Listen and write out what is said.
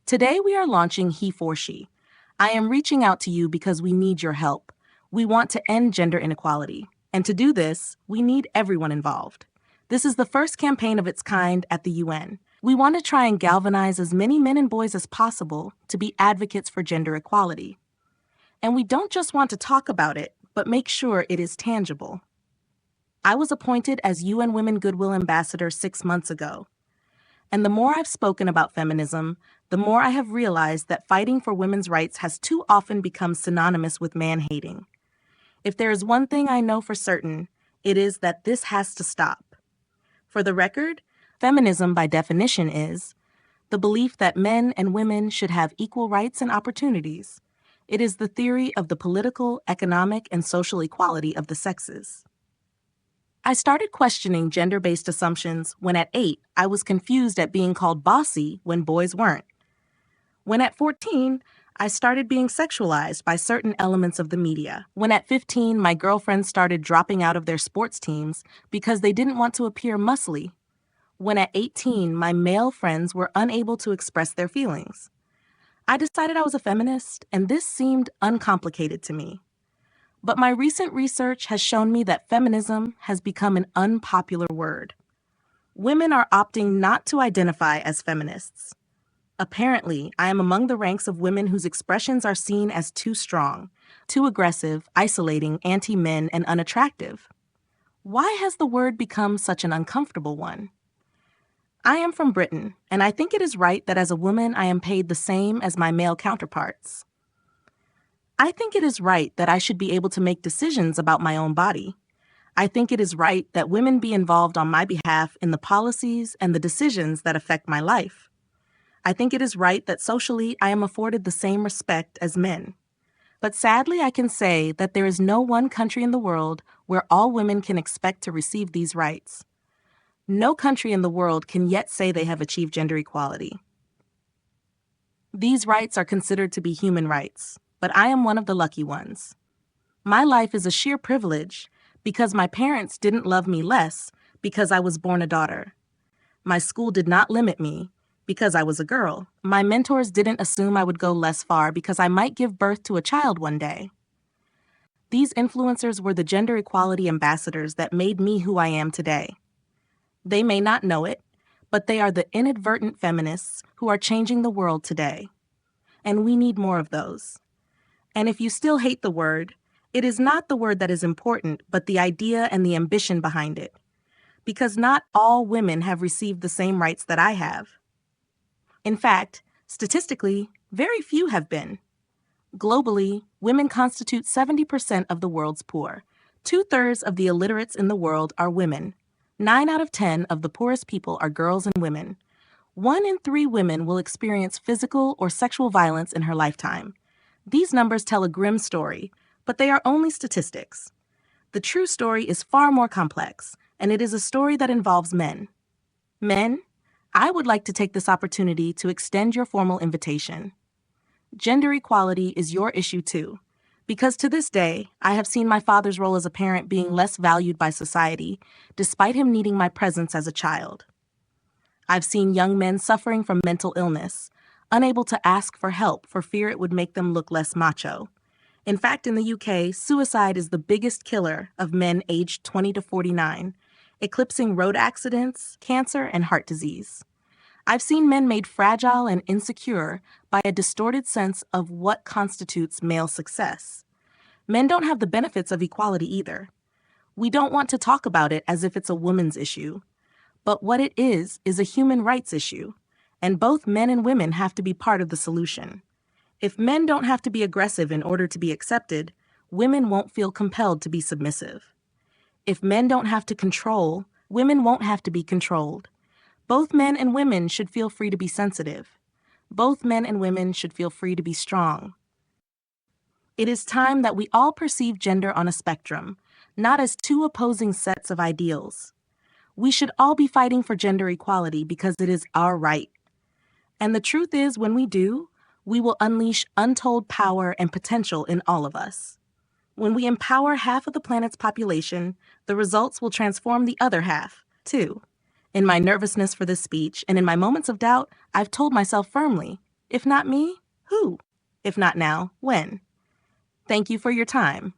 Today we are launching HeForShe. I am reaching out to you because we need your help. We want to end gender inequality. And to do this, we need everyone involved. This is the first campaign of its kind at the UN. We want to try and galvanize as many men and boys as possible to be advocates for gender equality. And we don't just want to talk about it, but make sure it is tangible. I was appointed as UN Women Goodwill Ambassador 6 months ago. And the more I've spoken about feminism, the more I have realized that fighting for women's rights has too often become synonymous with man-hating. If there is one thing I know for certain, it is that this has to stop. For the record, feminism by definition is the belief that men and women should have equal rights and opportunities. It is the theory of the political, economic, and social equality of the sexes. I started questioning gender-based assumptions when at 8, I was confused at being called bossy when boys weren't. When at 14, I started being sexualized by certain elements of the media. When at 15, my girlfriends started dropping out of their sports teams because they didn't want to appear muscly. When at 18, my male friends were unable to express their feelings. I decided I was a feminist, and this seemed uncomplicated to me. But my recent research has shown me that feminism has become an unpopular word. Women are opting not to identify as feminists. Apparently, I am among the ranks of women whose expressions are seen as too strong, too aggressive, isolating, anti-men, and unattractive. Why has the word become such an uncomfortable one? I am from Britain, and I think it is right that as a woman I am paid the same as my male counterparts. I think it is right that I should be able to make decisions about my own body. I think it is right that women be involved on my behalf in the policies and the decisions that affect my life. I think it is right that socially I am afforded the same respect as men. But sadly, I can say that there is no one country in the world where all women can expect to receive these rights. No country in the world can yet say they have achieved gender equality. These rights are considered to be human rights, but I am one of the lucky ones. My life is a sheer privilege because my parents didn't love me less because I was born a daughter. My school did not limit me because I was a girl. My mentors didn't assume I would go less far because I might give birth to a child one day. These influencers were the gender equality ambassadors that made me who I am today. They may not know it, but they are the inadvertent feminists who are changing the world today. And we need more of those. And if you still hate the word, it is not the word that is important, but the idea and the ambition behind it. Because not all women have received the same rights that I have. In fact, statistically, very few have been. Globally, women constitute 70% of the world's poor. 2/3 of the illiterates in the world are women. 9 out of 10 of the poorest people are girls and women. 1 in 3 women will experience physical or sexual violence in her lifetime. These numbers tell a grim story, but they are only statistics. The true story is far more complex, and it is a story that involves men. Men, I would like to take this opportunity to extend your formal invitation. Gender equality is your issue too, because to this day, I have seen my father's role as a parent being less valued by society, despite him needing my presence as a child. I've seen young men suffering from mental illness, unable to ask for help for fear it would make them look less macho. In fact, in the UK, suicide is the biggest killer of men aged 20 to 49, eclipsing road accidents, cancer, and heart disease. I've seen men made fragile and insecure by a distorted sense of what constitutes male success. Men don't have the benefits of equality either. We don't want to talk about it as if it's a woman's issue. But what it is a human rights issue, and both men and women have to be part of the solution. If men don't have to be aggressive in order to be accepted, women won't feel compelled to be submissive. If men don't have to control, women won't have to be controlled. Both men and women should feel free to be sensitive. Both men and women should feel free to be strong. It is time that we all perceive gender on a spectrum, not as two opposing sets of ideals. We should all be fighting for gender equality because it is our right. And the truth is, when we do, we will unleash untold power and potential in all of us. When we empower half of the planet's population, the results will transform the other half, too. In my nervousness for this speech and in my moments of doubt, I've told myself firmly, If not me, who? If not now, when? Thank you for your time.